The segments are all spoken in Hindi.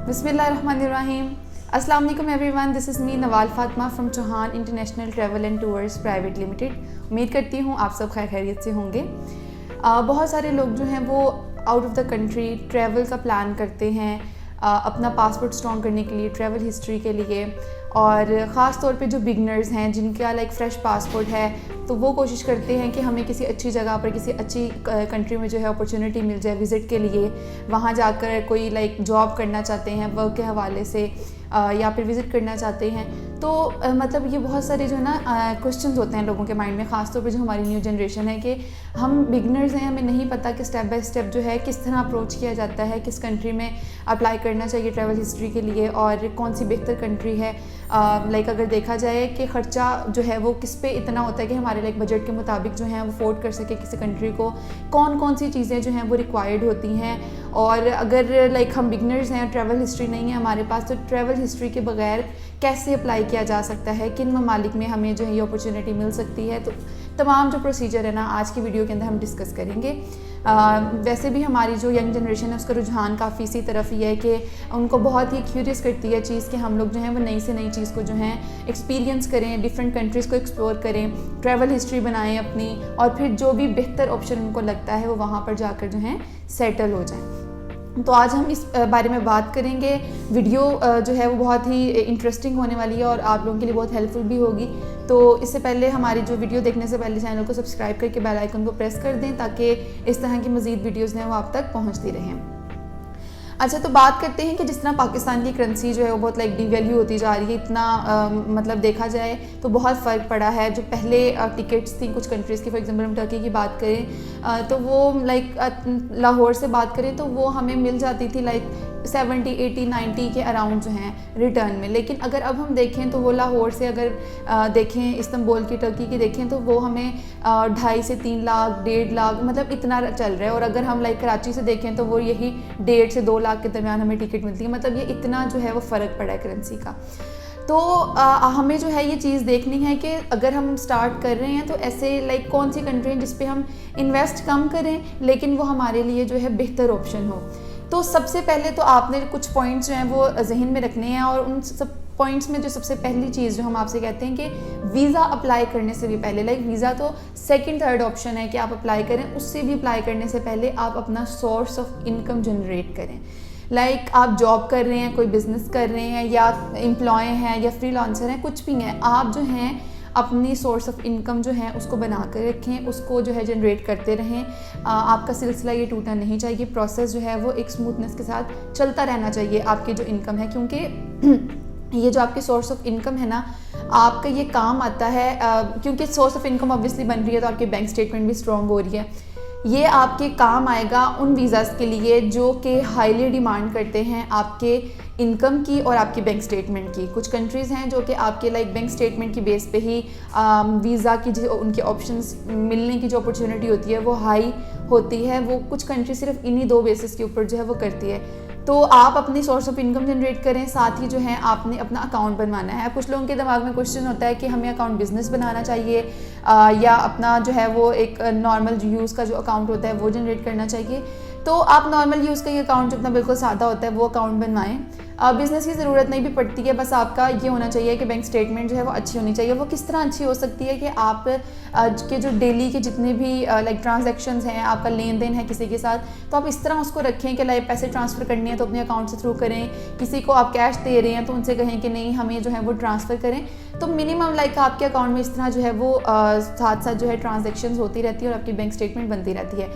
बिस्मिल्लाहिर्रहमानिर्रहीम। अस्सलाम वालेकुम everyone, this is me Nawal Fatima from Chauhan international travel and tours private limited. उम्मीद करती हूँ आप सब खैरियत से होंगे। बहुत सारे लोग जो हैं वो out of the country travel का प्लान करते हैं अपना पासपोर्ट स्ट्रॉन्ग करने के लिए, ट्रैवल हिस्ट्री के लिए, और ख़ास तौर पे जो बिगनर्स हैं जिनका फ्रेश पासपोर्ट है तो वो कोशिश करते हैं कि हमें किसी अच्छी जगह पर किसी अच्छी कंट्री में जो है अपॉर्चुनिटी मिल जाए विज़िट के लिए। वहाँ जाकर कोई जॉब करना चाहते हैं वर्क के हवाले से या फिर विज़िट करना चाहते हैं। तो मतलब ये बहुत सारे जो है ना क्वेश्चंस होते हैं लोगों के माइंड में, ख़ास तौर पे जो हमारी न्यू जनरेशन है कि हम बिगनर्स हैं, हमें नहीं पता कि स्टेप बाय स्टेप जो है किस तरह अप्रोच किया जाता है, किस कंट्री में अप्लाई करना चाहिए ट्रैवल हिस्ट्री के लिए और कौन सी बेहतर कंट्री है। अगर देखा जाए कि ख़र्चा जो है वो किस पे इतना होता है कि हमारे बजट के मुताबिक जो है वो अफोर्ड कर सके किसी कंट्री को, कौन कौन सी चीज़ें जो हैं वो रिक्वायर्ड होती हैं। और अगर हम बिगनर्स हैं, ट्रैवल हिस्ट्री नहीं है हमारे पास, तो ट्रैवल हिस्ट्री के बगैर कैसे अप्लाई किया जा सकता है, किन ममालिक में हमें जो है ये अपॉर्चुनिटी मिल सकती है। तो तमाम जो प्रोसीजर है ना आज की वीडियो के अंदर हम डिस्कस करेंगे। वैसे भी हमारी जो यंग जनरेशन है उसका रुझान काफ़ी इसी तरफ ही है कि उनको बहुत ही क्यूरियस करती है चीज़ कि हम लोग जो हैं वो नई से नई चीज़ को जो है एक्सपीरियंस करें, डिफरेंट कंट्रीज़ को एक्सप्लोर करें, ट्रैवल हिस्ट्री बनाएं अपनी, और फिर जो भी बेहतर ऑप्शन उनको लगता है वो वहाँ पर जाकर जो है सेटल हो जाएं। तो आज हम इस बारे में बात करेंगे। वीडियो जो है वो बहुत ही इंटरेस्टिंग होने वाली है और आप लोगों के लिए बहुत हेल्पफुल भी होगी। तो इससे पहले हमारी जो वीडियो देखने से पहले चैनल को सब्सक्राइब करके बेल आइकन को प्रेस कर दें ताकि इस तरह की मज़ीद वीडियोज़ हैं वो आप तक पहुँचती रहें। अच्छा, तो बात करते हैं कि जिस तरह पाकिस्तान की करेंसी जो है वो बहुत डिवैल्यू होती जा रही है, इतना देखा जाए तो बहुत फ़र्क पड़ा है। जो पहले टिकट्स थी कुछ कंट्रीज़ की, फॉर एग्जांपल हम टर्की की बात करें तो वो लाहौर से बात करें तो वो हमें मिल जाती थी 70, 80, 90 के अराउंड जो हैं रिटर्न में। लेकिन अगर अब हम देखें तो वो लाहौर से अगर देखें इस्तांबुल की, टर्की की देखें तो वो हमें 2.5 से 3 लाख, 1.5 लाख मतलब इतना चल रहा है। और अगर हम कराची से देखें तो वो यही 1.5 से 2 लाख के दरमियान हमें टिकट मिलती है। मतलब ये इतना जो है वो फ़र्क पड़ा है करेंसी का। तो हमें जो है ये चीज़ देखनी है कि अगर हम स्टार्ट कर रहे हैं तो ऐसे कौन सी कंट्री है जिस पे हम इन्वेस्ट कम करें लेकिन वो हमारे लिए जो है बेहतर ऑप्शन हो। तो सबसे पहले तो आपने कुछ पॉइंट्स जो हैं वो जहन में रखने हैं, और उन सब पॉइंट्स में जो सबसे पहली चीज़ जो हम आपसे कहते हैं कि वीज़ा अप्लाई करने से भी पहले वीज़ा तो सेकंड थर्ड ऑप्शन है कि आप अप्लाई करें, उससे भी अप्लाई करने से पहले आप अपना सोर्स ऑफ इनकम जनरेट करें। आप जॉब कर रहे हैं, कोई बिज़नेस कर रहे हैं, या एम्प्लॉय हैं या फ्रीलांसर हैं, कुछ भी हैं, आप जो हैं अपनी सोर्स ऑफ इनकम जो है उसको बना कर रखें, उसको जो है जनरेट करते रहें। आपका सिलसिला ये टूटना नहीं चाहिए, प्रोसेस जो है वो एक स्मूथनेस के साथ चलता रहना चाहिए आपकी जो इनकम है, क्योंकि ये जो आपकी सोर्स ऑफ इनकम है ना आपका ये काम आता है क्योंकि सोर्स ऑफ इनकम ऑब्वियसली बन रही है तो आपकी बैंक स्टेटमेंट भी स्ट्रॉन्ग हो रही है। ये आपके काम आएगा उन वीज़ाज़ के लिए जो कि हाईली डिमांड करते हैं आपके इनकम की और आपकी बैंक स्टेटमेंट की। कुछ कंट्रीज़ हैं जो कि आपके बैंक स्टेटमेंट की बेस पे ही वीज़ा की जो उनके ऑप्शंस मिलने की जो अपॉर्चुनिटी होती है वो हाई होती है। वो कुछ कंट्री सिर्फ इन्हीं 2 बेसिस के ऊपर जो है वो करती है। तो आप अपनी सोर्स ऑफ इनकम जनरेट करें, साथ ही जो है आपने अपना अकाउंट बनवाना है। कुछ लोगों के दिमाग में क्वेश्चन होता है कि हमें अकाउंट बिज़नेस बनाना चाहिए या अपना जो है वो एक नॉर्मल यूज़ का जो अकाउंट होता है वो जनरेट करना चाहिए। तो आप नॉर्मल यूज़ का ये अकाउंट जो अपना बिल्कुल सादा होता है वो अकाउंट बनवाएं। बिज़नेस की ज़रूरत नहीं भी पड़ती है, बस आपका ये होना चाहिए कि बैंक स्टेटमेंट जो है वो अच्छी होनी चाहिए। वो किस तरह अच्छी हो सकती है कि आप के जो डेली के जितने भी ट्रांजैक्शंस हैं, आपका लेन देन है किसी के साथ, तो आप इस तरह उसको रखें कि पैसे ट्रांसफ़र करनी है तो अपने अकाउंट से थ्रू करें। किसी को आप कैश दे रहे हैं तो उनसे कहें कि नहीं हमें जो है वो ट्रांसफ़र करें। तो मिनिमम आपके अकाउंट में इस तरह जो है वो साथ साथ जो है ट्रांजेक्शन्स होती रहती है और आपकी बैंक स्टेटमेंट बनती रहती है।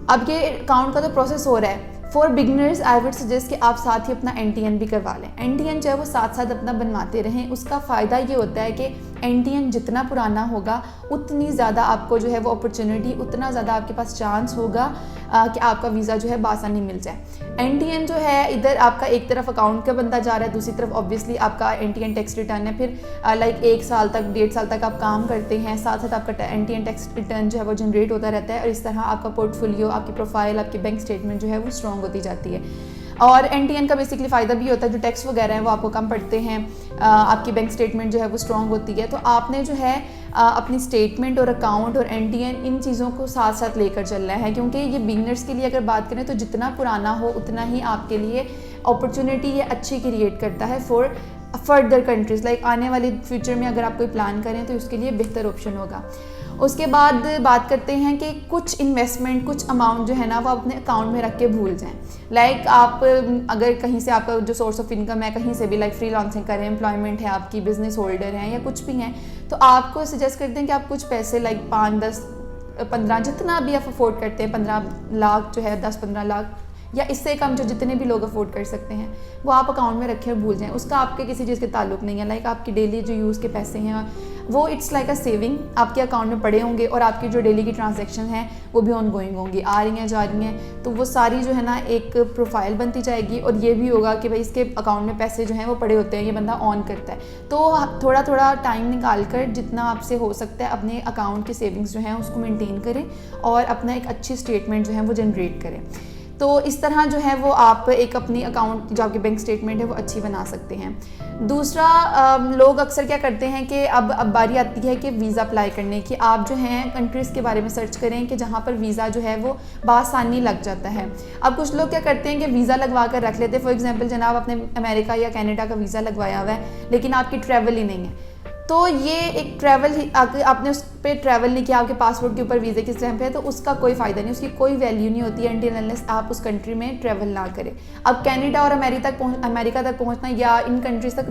अब ये अकाउंट का तो प्रोसेस हो रहा है। For beginners I would suggest कि आप साथ ही अपना NTN भी करवा लें। NTN जो है वो साथ साथ अपना बनवाते रहें। उसका फ़ायदा ये होता है कि NTN जितना पुराना होगा उतनी ज़्यादा आपको जो है वो अपॉर्चुनिटी, उतना ज़्यादा आपके पास चांस होगा कि आपका वीज़ा जो है बासानी मिल जाए। NTN जो है इधर आपका एक तरफ अकाउंट का बनता जा रहा है, दूसरी तरफ ऑब्वियसली आपका NTN टैक्स रिटर्न है। फिर 1 साल तक, 1.5 साल तक आप काम करते हैं, साथ साथ आपका NTN टैक्स रिटर्न जो है वो जनरेट होता रहता है, और इस तरह आपका पोर्टफोलियो, आपकी प्रोफाइल, आपकी बैंक स्टेटमेंट जो है वो स्ट्रॉन्ग होती जाती है। और NTN का बेसिकली फ़ायदा भी होता है, जो टैक्स वगैरह है वो आपको कम पड़ते हैं, आपकी बैंक स्टेटमेंट जो है वो स्ट्रॉन्ग होती है। तो आपने जो है अपनी स्टेटमेंट और अकाउंट और NTN इन चीज़ों को साथ साथ लेकर चलना है, क्योंकि ये बिगनर्स के लिए अगर बात करें तो जितना पुराना हो उतना ही आपके लिए अपॉर्चुनिटी ये अच्छी क्रिएट करता है फॉर फर्दर कंट्रीज़, लाइक आने वाले फ्यूचर में अगर आप कोई प्लान करें तो उसके लिए बेहतर ऑप्शन होगा। उसके बाद बात करते हैं कि कुछ इन्वेस्टमेंट, कुछ अमाउंट जो है ना वो अपने अकाउंट में रख के भूल जाएं। लाइक आप अगर कहीं से आपका जो सोर्स ऑफ इनकम है कहीं से भी, लाइक फ्रीलांसिंग करें, एम्प्लॉयमेंट है आपकी, बिजनेस होल्डर हैं या कुछ भी हैं, तो आपको सजेस्ट करते हैं कि आप कुछ पैसे लाइक 5, 10, 15 जितना भी आप अफोर्ड करते हैं, 15 लाख जो है, 10-15 लाख या इससे कम जो जितने भी लोग अफोर्ड कर सकते हैं वो आप अकाउंट में रखें और भूल जाएं। उसका आपके किसी चीज़ के ताल्लुक नहीं है। लाइक आपकी डेली जो यूज़ के पैसे हैं वो इट्स लाइक अ सेविंग आपके अकाउंट में पड़े होंगे और आपकी जो डेली की ट्रांजैक्शन है वो भी ऑन गोइंग होंगी, आ रही हैं, जा रही हैं, तो वो सारी जो है ना एक प्रोफाइल बनती जाएगी और ये भी होगा कि भाई इसके अकाउंट में पैसे जो हैं वो पड़े होते हैं, ये बंदा ऑन करता है। तो थोड़ा थोड़ा टाइम निकाल कर जितना आपसे हो सकता है अपने अकाउंट की सेविंग्स जो हैं उसको मेनटेन करें और अपना एक अच्छी स्टेटमेंट जो है वो जनरेट करें। तो इस तरह जो है वो आप एक अपनी अकाउंट जो आपकी बैंक स्टेटमेंट है वो अच्छी बना सकते हैं। दूसरा, लोग अक्सर क्या करते हैं कि अब बारी आती है कि वीज़ा अप्लाई करने की। आप जो हैं कंट्रीज़ के बारे में सर्च करें कि जहाँ पर वीज़ा जो है वो बासानी लग जाता है। अब कुछ लोग क्या करते हैं कि वीज़ा लगवा कर रख लेते हैं। फॉर एग्जांपल जनाब आपने अमेरिका या कनाडा का वीज़ा लगवाया हुआ है लेकिन आपकी ट्रैवल ही नहीं है, तो ये एक ट्रैवल ही आपने उस पर ट्रैवल नहीं किया, आपके पासपोर्ट के ऊपर वीज़े की स्टैंप है, तो उसका कोई फ़ायदा नहीं, उसकी कोई वैल्यू नहीं होती है अनटिल अनलेस आप उस कंट्री में ट्रैवल ना करें। अब कनाडा और अमेरिका तक पहुंचना या इन कंट्रीज़ तक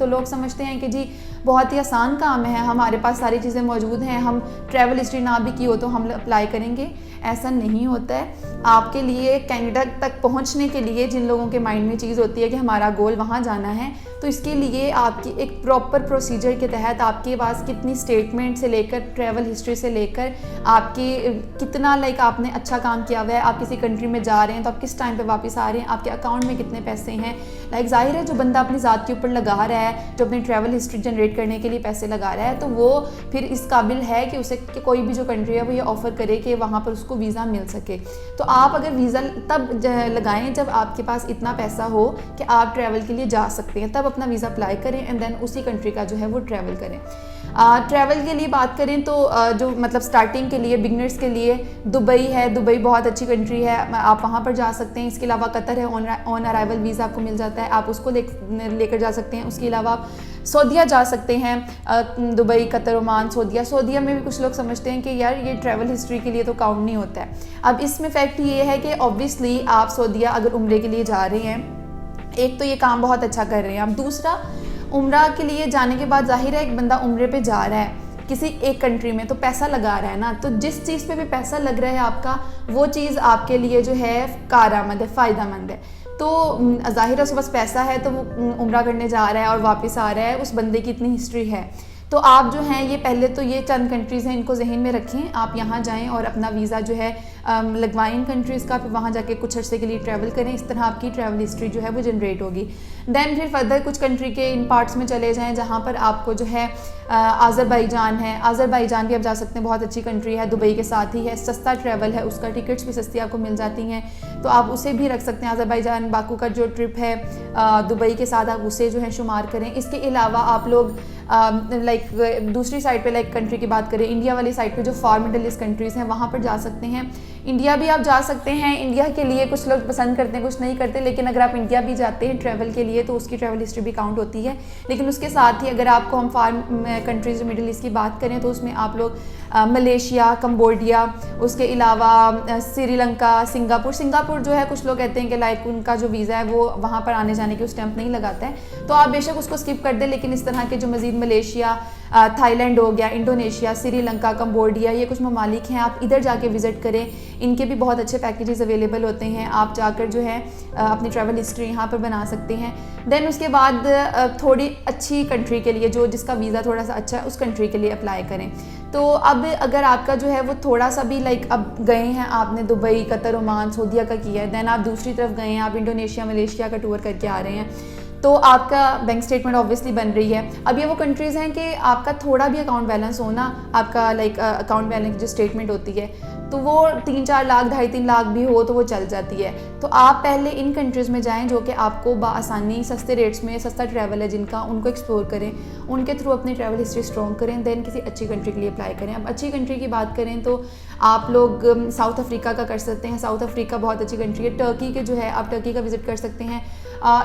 लोग समझते हैं कि जी बहुत ही आसान काम है, हमारे पास सारी चीज़ें मौजूद हैं, हम ट्रैवल हिस्ट्री ना भी की हो तो हम अप्लाई करेंगे। ऐसा नहीं होता है। आपके लिए कनाडा तक पहुंचने के लिए जिन लोगों के माइंड में चीज़ होती है कि हमारा गोल वहाँ जाना है, तो इसके लिए आपकी एक प्रॉपर प्रोसीजर के तहत आपके पास कितनी स्टेटमेंट से लेकर ट्रैवल हिस्ट्री से लेकर आपकी कितना लाइक आपने अच्छा काम किया हुआ है, आप किसी कंट्री में जा रहे हैं तो आप किस टाइम पे वापस आ रहे हैं, आपके अकाउंट में कितने पैसे हैं। लाइक जाहिर है जो बंदा अपनी ज़ात के ऊपर लगा रहा है, जो अपनी ट्रैवल हिस्ट्री जनरेट करने के लिए पैसे लगा रहा है, तो वो फिर इस काबिल है कि उसे कि कोई भी जो कंट्री है वो ये ऑफ़र करे कि वहाँ पर उसको वीज़ा मिल सके। तो आप अगर वीज़ा तब लगाएं जब आपके पास इतना पैसा हो कि आप ट्रैवल के लिए जा सकते हैं, तब अपना वीज़ा अप्लाई करें एंड देन उसी कंट्री का जो है वो ट्रैवल करें। ट्रैवल के लिए बात करें तो जो मतलब स्टार्टिंग के लिए बिगनर्स के लिए दुबई है, दुबई बहुत अच्छी कंट्री है, आप वहाँ पर जा सकते हैं। इसके अलावा कतर है, ऑन अराइवल वीज़ा आपको मिल जाता है, आप उसको लेकर जा सकते हैं। उसके अलावा आप सऊदीया जा सकते हैं, दुबई, कतर, ओमान, सऊदीया में भी कुछ लोग समझते हैं कि यार ये ट्रैवल हिस्ट्री के लिए तो काउंट नहीं होता है। अब इसमें फैक्ट ये है कि ऑब्वियसली आप सऊदीया अगर उम्रे के लिए जा रहे हैं, एक तो ये काम बहुत अच्छा कर रहे हैं आप, दूसरा उम्रा के लिए जाने के बाद जाहिर है एक बंदा उम्रे पे जा रहा है किसी एक कंट्री में तो पैसा लगा रहा है ना, तो जिस चीज़ पे भी पैसा लग रहा है आपका वो चीज़ आपके लिए जो है कारआमद है, फ़ायदेमंद है। तो जाहिर है उसके पास पैसा है तो वो उम्रा करने जा रहा है और वापस आ रहा है, उस बंदे की इतनी हिस्ट्री है। तो आप जो हैं ये पहले तो ये चंद कंट्रीज़ हैं इनको जहन में रखें, आप यहाँ जाएं और अपना वीज़ा जो है लगवाएं इन कंट्रीज़ का, फिर वहाँ जाके कुछ अर्से के लिए ट्रैवल करें। इस तरह आपकी ट्रैवल हिस्ट्री जो है वो जनरेट होगी। देन फिर फर्दर कुछ कंट्री के इन पार्ट्स में चले जाएं जहाँ पर आपको जो है आज़रबाईजान है, आज़रबाईजान भी आप जा सकते हैं, बहुत अच्छी कंट्री है, दुबई के साथ ही है, सस्ता ट्रैवल है, उसका टिकट्स भी सस्ती आपको मिल जाती हैं, तो आप उसे भी रख सकते हैं। आज़रबाईजान बाकू का जो ट्रिप है दुबई के साथ आप उसे जो है शुमार करें। इसके अलावा आप लोग लाइक दूसरी साइड पे लाइक कंट्री की बात करें, इंडिया वाली साइड पे जो फार मिडल ईस्ट कंट्रीज़ हैं वहाँ पर जा सकते हैं। इंडिया भी आप जा सकते हैं, इंडिया के लिए कुछ लोग पसंद करते हैं कुछ नहीं करते, लेकिन अगर आप इंडिया भी जाते हैं ट्रैवल के लिए तो उसकी ट्रैवल हिस्ट्री भी काउंट होती है। लेकिन उसके साथ ही अगर आपको हम फार कंट्रीज़ मिडिल ईस्ट की बात करें तो उसमें आप लोग मलेशिया, कंबोडिया, उसके अलावा श्रीलंका, सिंगापुर जो है कुछ लोग कहते हैं कि लाइक उनका जो वीज़ा है वो वहाँ पर आने जाने की स्टैंप नहीं लगाता है, तो आप बेशक उसको स्किप कर दें। लेकिन इस तरह के जो मज़ीद मलेशिया, थाईलैंड हो गया, इंडोनेशिया, श्रीलंका, कंबोडिया, ये कुछ ममालिक हैं, आप इधर जाके विज़िट करें। इनके भी बहुत अच्छे पैकेजेस अवेलेबल होते हैं, आप जाकर जो है अपनी ट्रैवल हिस्ट्री यहाँ पर बना सकते हैं। देन उसके बाद थोड़ी अच्छी कंट्री के लिए जो जिसका वीज़ा थोड़ा सा अच्छा है उस कंट्री के लिए अप्लाई करें। तो अब अगर आपका जो है वो थोड़ा सा भी लाइक अब गए हैं आपने दुबई, कतर, ओमान, सऊदीया का किया है, देन आप दूसरी तरफ गए हैं, आप इंडोनेशिया, मलेशिया का टूर करके आ रहे हैं, तो आपका बैंक स्टेटमेंट ऑब्वियसली बन रही है। अब ये वो कंट्रीज़ हैं कि आपका थोड़ा भी अकाउंट बैलेंस होना, आपका लाइक अकाउंट बैलेंस जो स्टेटमेंट होती है तो वो 3-4 लाख, 2.5-3 लाख भी हो तो वो चल जाती है। तो आप पहले इन कंट्रीज़ में जाएं जो कि आपको बाआसानी सस्ते रेट्स में सस्ता ट्रैवल है जिनका, उनको एक्सप्लोर करें, उनके थ्रू अपनी ट्रैवल हिस्ट्री स्ट्रॉन्ग करें, देन किसी अच्छी कंट्री के लिए अप्लाई करें। अब अच्छी कंट्री की बात करें तो आप लोग साउथ अफ्रीका का कर सकते हैं, साउथ अफ्रीका बहुत अच्छी कंट्री है। टर्की के जो है आप टर्की का विज़िट कर सकते हैं।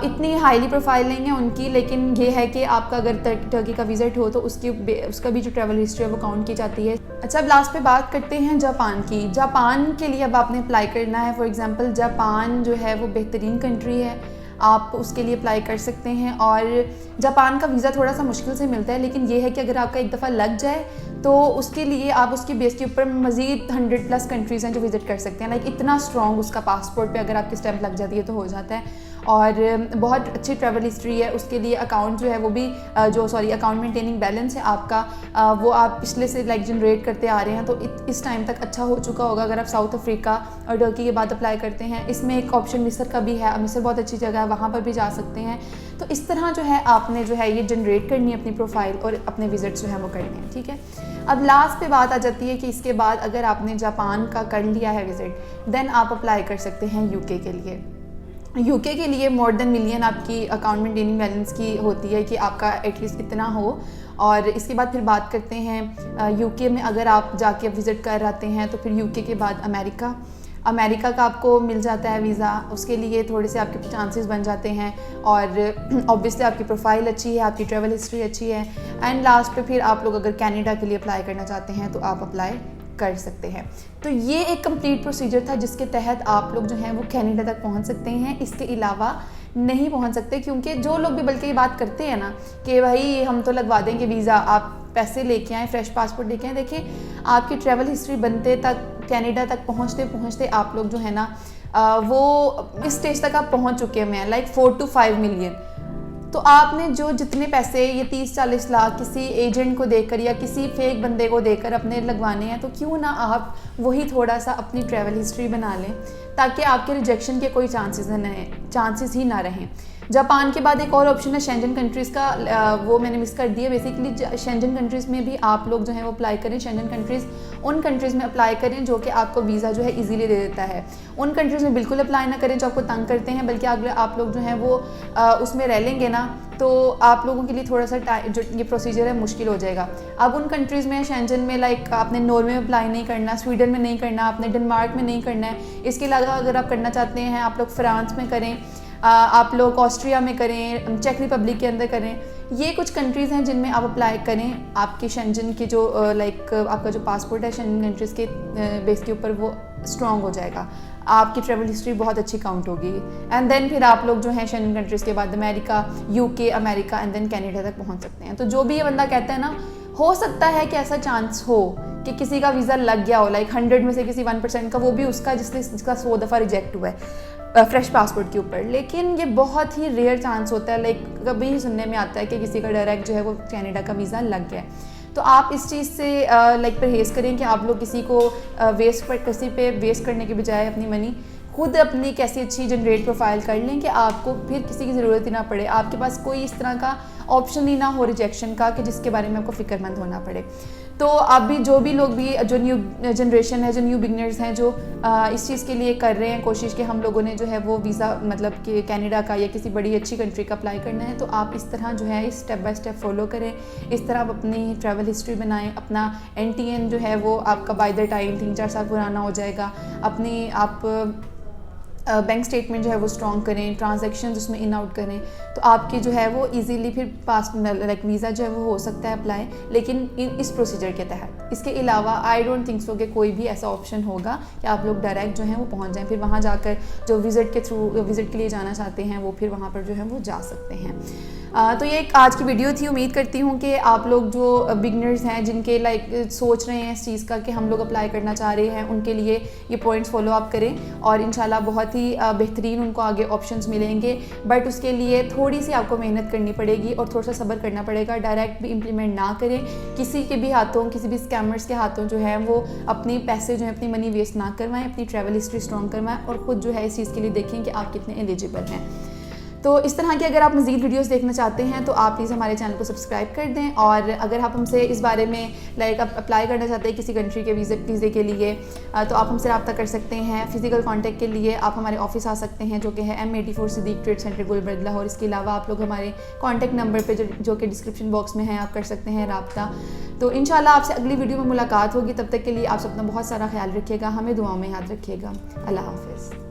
इतनी हाईली प्रोफाइल नहीं है उनकी, लेकिन ये है कि आपका अगर टर्की का विजिट हो तो उसका भी जो ट्रैवल हिस्ट्री है वो काउंट की जाती है। अच्छा, अब लास्ट पे बात करते हैं जापान की। जापान के लिए अब आपने अप्लाई करना है। फॉर एग्जांपल जापान जो है वो बेहतरीन कंट्री है, आप उसके लिए अप्लाई कर सकते हैं। और जापान का वीज़ा थोड़ा सा मुश्किल से मिलता है, लेकिन ये है कि अगर आपका एक दफ़ा लग जाए तो उसके लिए आप उसकी बेस के ऊपर मज़ीद 100+ कंट्रीज़ हैं जो विज़िट कर सकते हैं। लाइक इतना स्ट्रॉन्ग उसका पासपोर्ट पे अगर आपकी स्टैंप लग जाती है तो हो जाता है। और बहुत अच्छी ट्रैवल हिस्ट्री है। उसके लिए अकाउंट जो है वो भी अकाउंट मेंटेनिंग बैलेंस है आपका, वो आप पिछले से लाइक जनरेट करते आ रहे हैं, तो इस टाइम तक अच्छा हो चुका होगा अगर आप साउथ अफ्रीका और टर्की के बाद अप्लाई करते हैं। इसमें एक ऑप्शन मिस्र का भी है, मिस्र बहुत अच्छी जगह है, वहाँ पर भी जा सकते हैं। तो इस तरह जो है आपने जो है ये जनरेट करनी है अपनी प्रोफाइल और अपने विजिट जो है वो करने हैं, ठीक है। अब लास्ट पे बात आ जाती है कि इसके बाद अगर आपने जापान का कर लिया है विजिट, देन आप अप्लाई कर सकते हैं यूके के लिए। यूके के लिए मोर देन मिलियन आपकी अकाउंट मेंटेनिंग बैलेंस की होती है कि आपका एटलीस्ट इतना हो। और इसके बाद फिर बात करते हैं यूके में अगर आप जाके विज़िट कर आते हैं तो फिर यूके के बाद अमेरिका का आपको मिल जाता है वीज़ा। उसके लिए थोड़े से आपके चांसेस बन जाते हैं और ऑब्वियसली आपकी प्रोफाइल अच्छी है, आपकी ट्रैवल हिस्ट्री अच्छी है। एंड लास्ट पे फिर आप लोग अगर कनाडा के लिए अप्लाई करना चाहते हैं तो आप अप्लाई कर सकते हैं। तो ये एक कंप्लीट प्रोसीजर था जिसके तहत आप लोग जो हैं वो कनाडा तक पहुंच सकते हैं। इसके अलावा नहीं पहुंच सकते, क्योंकि जो लोग भी बल्कि ये बात करते हैं ना कि भाई हम तो लगवा देंगे वीज़ा, आप पैसे लेके आएँ, फ्रेश पासपोर्ट लेके आएँ। देखिए, आपकी ट्रैवल हिस्ट्री बनते तक कनाडा तक पहुँचते आप लोग जो है ना वो इस स्टेज तक आप पहुँच चुके हैं, लाइक 4 to 5 मिलियन। तो आपने जो जितने पैसे ये 30-40 लाख किसी एजेंट को देकर या किसी फेक बंदे को देकर अपने लगवाने हैं, तो क्यों ना आप वही थोड़ा सा अपनी ट्रैवल हिस्ट्री बना लें ताकि आपके रिजेक्शन के कोई चांसेस ही ना रहें। जापान के बाद एक और ऑप्शन है शेंजन कंट्रीज़ का, वो मैंने मिस कर दिया। बेसिकली शेंजन कंट्रीज़ में भी आप लोग जो है वो अप्लाई करें। शेंजन कंट्रीज़ उन कंट्रीज़ में अप्लाई करें जो कि आपको वीज़ा जो है इजीली दे देता है। उन कंट्रीज़ में बिल्कुल अप्लाई ना करें जो आपको तंग करते हैं, बल्कि आप लोग जो हैं वो उसमें रह लेंगे ना तो आप लोगों के लिए थोड़ा सा जो ये प्रोसीजर है मुश्किल हो जाएगा। अब उन कंट्रीज़ में शेंजन में लाइक आपने नॉर्वे में अप्लाई नहीं करना, स्वीडन में नहीं करना, आपने डेनमार्क में नहीं करना है। इसके अलावा अगर आप करना चाहते हैं आप लोग फ्रांस में करें, आप लोग ऑस्ट्रिया में करें, चेक रिपब्लिक के अंदर करें। ये कुछ कंट्रीज़ हैं जिनमें आप अप्लाई करें। आपकी शेंजन की जो आपका जो पासपोर्ट है शेंजन कंट्रीज़ के बेस के ऊपर वो स्ट्रॉन्ग हो जाएगा, आपकी ट्रैवल हिस्ट्री बहुत अच्छी काउंट होगी। एंड देन फिर आप लोग जो हैं शेंजन कंट्रीज़ के बाद America, UK, America and then Canada तक पहुंच सकते हैं। तो जो भी ये बंदा कहता है ना, हो सकता है कि ऐसा चांस हो कि किसी का वीज़ा लग गया हो, लाइक 100 में से किसी 1% का, वो भी उसका जिसका 100 दफ़ा रिजेक्ट हुआ है फ्रेश पासपोर्ट के ऊपर। लेकिन ये बहुत ही रेयर चांस होता है, लाइक कभी ही सुनने में आता है कि किसी का डायरेक्ट जो है वो कनाडा का वीज़ा लग गया है। तो आप इस चीज़ से लाइक परहेज़ करें कि आप लोग किसी पे वेस्ट करने के बजाय अपनी मनी खुद अपनी कैसी अच्छी जनरेट प्रोफाइल कर लें कि आपको फिर किसी की ज़रूरत ही ना पड़े, आपके पास कोई इस तरह का ऑप्शन ही ना हो रिजेक्शन का कि जिसके बारे में आपको फ़िक्रमंद होना पड़े। तो अभी जो भी लोग भी जो न्यू जनरेशन है, जो न्यू बिगनर्स हैं, जो इस चीज़ के लिए कर रहे हैं कोशिश कि हम लोगों ने जो है वो वीज़ा मतलब कि कनाडा का या किसी बड़ी अच्छी कंट्री का अप्लाई करना है, तो आप इस तरह जो है स्टेप बाय स्टेप फॉलो करें। इस तरह आप अपनी ट्रैवल हिस्ट्री बनाएं। अपना NTN जो है वो आपका बाय द टाइम 3-4 साल पुराना हो जाएगा। अपनी आप बैंक स्टेटमेंट जो है वो स्ट्रॉन्ग करें, ट्रांजैक्शंस उसमें इन आउट करें, तो आपकी जो है वो इजीली फिर पास लाइक वीज़ा जो है वो हो सकता है अप्लाई, लेकिन इस प्रोसीजर के तहत। इसके अलावा आई डोंट थिंक सो कि कोई भी ऐसा ऑप्शन होगा कि आप लोग डायरेक्ट जो है वो पहुंच जाएं, फिर वहाँ जाकर जो विज़िट के लिए जाना चाहते हैं वो फिर वहाँ पर जो है वो जा सकते हैं। तो ये एक आज की वीडियो थी। उम्मीद करती हूँ कि आप लोग जो बिगनर्स हैं जिनके लाइक सोच रहे हैं इस चीज़ का कि हम लोग अप्लाई करना चाह रहे हैं, उनके लिए ये पॉइंट्स फॉलो अप करें और इंशाल्लाह बहुत ही बेहतरीन उनको आगे ऑप्शंस मिलेंगे। बट उसके लिए थोड़ी सी आपको मेहनत करनी पड़ेगी और थोड़ा सा सब्र करना पड़ेगा। डायरेक्ट भी इम्प्लीमेंट ना करें, किसी के भी हाथों, किसी भी स्कैमर्स के हाथों जो है वो अपनी पैसे जो है अपनी मनी वेस्ट ना करवाएं, अपनी ट्रैवल हिस्ट्री स्ट्रॉन्ग करवाएं और ख़ुद जो है इस चीज़ के लिए देखें कि आप कितने एलिजिबल हैं। तो इस तरह की अगर आप मज़ीद वीडियोस देखना चाहते हैं तो आप प्लीज़ हमारे चैनल को सब्सक्राइब कर दें। और अगर आप हमसे इस बारे में लाइक आप अप्लाई करना चाहते हैं किसी कंट्री के वीज़े के लिए तो आप हमसे रब्ता कर सकते हैं। फ़िज़िकल कॉन्टैक्ट के लिए आप हमारे ऑफिस आ सकते हैं जो कि है M84 Siddique trade centre Gulberg Lahore. इसके अलावा आप लोग हमारे कॉन्टैक्ट नंबर पर जो कि डिस्क्रिप्शन बॉक्स में है आप कर सकते हैं रब्ता। तो इंशाल्लाह आपसे अगली वीडियो में मुलाकात होगी। तब तक के लिए आप अपना बहुत सारा ख्याल रखिएगा, हमें दुआओं में याद रखिएगा। अल्लाह हाफ़िज़।